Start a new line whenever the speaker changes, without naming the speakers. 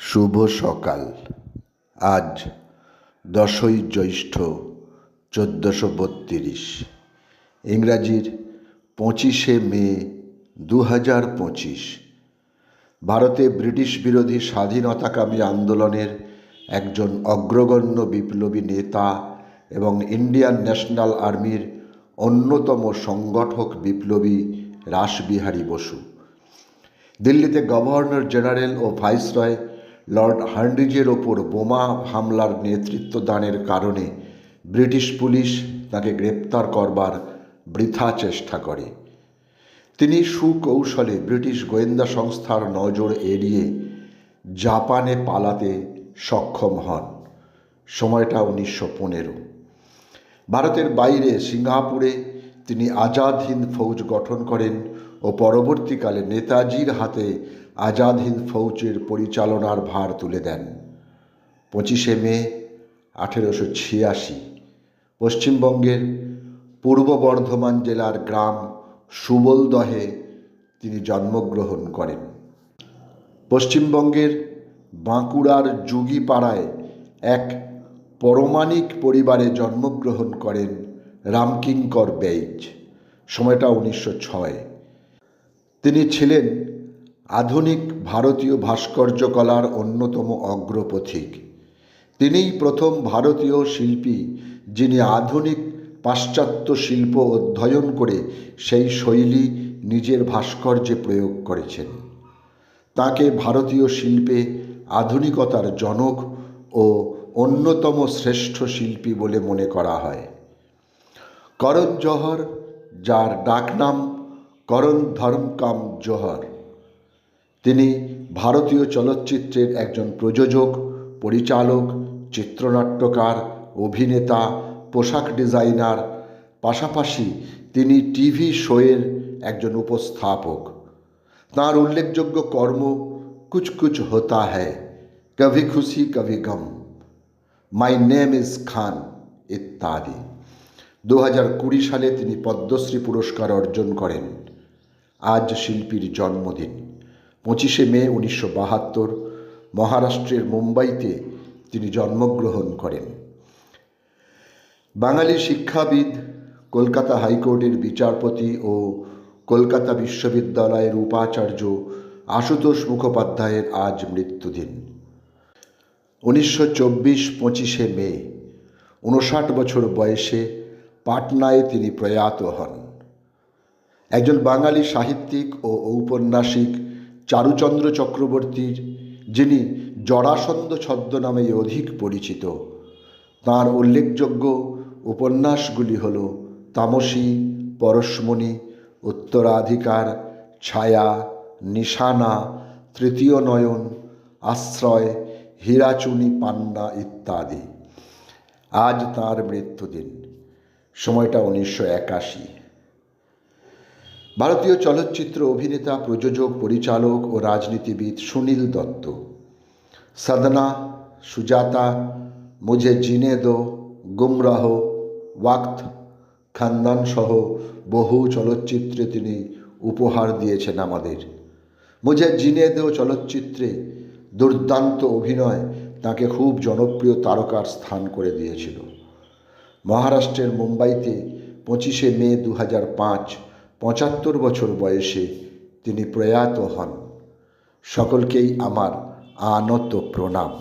শুভ সকাল। আজ 10ই জ্যৈষ্ঠ 1432, ইংরাজির 25শে মে 2025। ভারতে ব্রিটিশ বিরোধী স্বাধীনতাকামী আন্দোলনের একজন অগ্রগণ্য বিপ্লবী নেতা এবং ইন্ডিয়ান ন্যাশনাল আর্মির অন্যতম সংগঠক বিপ্লবী রাসবিহারী বসু। দিল্লিতে গভর্নর জেনারেল ও ভাইসরয় লর্ড হার্ডিঞ্জের ওপর বোমা হামলার নেতৃত্ব দানের কারণে ব্রিটিশ পুলিশ তাকে গ্রেপ্তার করবার বৃথা চেষ্টা করে। তিনি সুকৌশলে ব্রিটিশ গোয়েন্দা সংস্থার নজর এড়িয়ে জাপানে পালাতে সক্ষম হন। সময়টা 1915। ভারতের বাইরে সিঙ্গাপুরে তিনি আজাদ হিন্দ ফৌজ গঠন করেন ও পরবর্তীকালে নেতাজির হাতে আজাদ হিন্দ ফৌজের পরিচালনার ভার তুলে দেন। 25শে মে 1886 পশ্চিমবঙ্গের পূর্ব বর্ধমান জেলার গ্রাম সুবলদহে তিনি জন্মগ্রহণ করেন। পশ্চিমবঙ্গের বাঁকুড়ার যুগীপাড়ায় এক পরমাণিক পরিবারে জন্মগ্রহণ করেন রামকিঙ্কর বেইজ। সময়টা 1906। তিনি ছিলেন আধুনিক ভারতীয় ভাস্কর্য কলার অন্যতম অগ্রপথিক। তিনিই প্রথম ভারতীয় শিল্পী যিনি আধুনিক পাশ্চাত্য শিল্প অধ্যয়ন করে সেই শৈলী নিজের ভাস্কর্যে প্রয়োগ করেছেন। তাকে ভারতীয় শিল্পে আধুনিকতার জনক ও অন্যতম শ্রেষ্ঠ শিল্পী বলে মনে করা হয়। করণ জোহর, যার ডাকনাম করণ ধর্মকাম জোহর, তিনি ভারতীয় চলচ্চিত্রের একজন প্রযোজক, পরিচালক, চিত্রনাট্যকার, অভিনেতা, পোশাক ডিজাইনার। পাশাপাশি তিনি টিভি শোয়ের একজন উপস্থাপক। তাঁর উল্লেখযোগ্য কর্ম কুছ কুছ হোতা হ্যায়, কভি খুশি কভি গম, মাই নেম ইজ খান ইত্যাদি। 2020 সালে তিনি পদ্মশ্রী পুরস্কার অর্জন করেন। আজ শিল্পীর জন্মদিন। 25শে মে 1972 মহারাষ্ট্রের মুম্বাইতে তিনি জন্মগ্রহণ করেন। বাঙালি শিক্ষাবিদ, কলকাতা হাইকোর্টের বিচারপতি ও কলকাতা বিশ্ববিদ্যালয়ের উপাচার্য আশুতোষ মুখোপাধ্যায়ের আজ মৃত্যুদিন। 1924 25শে মে 59 বছর বয়সে পাটনায় তিনি প্রয়াত হন। একজন বাঙালি সাহিত্যিক ও ঔপন্যাসিক চারুচন্দ্র চক্রবর্তীর, যিনি জরাসন্ধ ছদ্মনামে অধিক পরিচিত। তাঁর উল্লেখযোগ্য উপন্যাসগুলি হল তামসী, পরশমণি, উত্তরাধিকার, ছায়া, নিশানা, তৃতীয় নয়ন, আশ্রয়, হীরাচুনি পান্না ইত্যাদি। আজ তাঁর মৃত্যুদিন। সময়টা 1981। ভারতীয় চলচ্চিত্র অভিনেতা, প্রযোজক, পরিচালক ও রাজনীতিবিদ সুনীল দত্ত সদনা, সুজাতা, মুঝে জিনে দো, গুমরাহ, ওয়াক্ত, খানদান সহ বহু চলচ্চিত্রে তিনি উপহার দিয়েছেন আমাদের। মুঝে জিনে দো চলচ্চিত্রে দুর্দান্ত অভিনয় তাকে খুব জনপ্রিয় তারকার স্থান করে দিয়েছিল। মহারাষ্ট্রের মুম্বাইতে 25শে মে 2005 75 বছর বয়সে তিনি প্রয়াত হন। সকলকেই আমার আনত প্রণাম।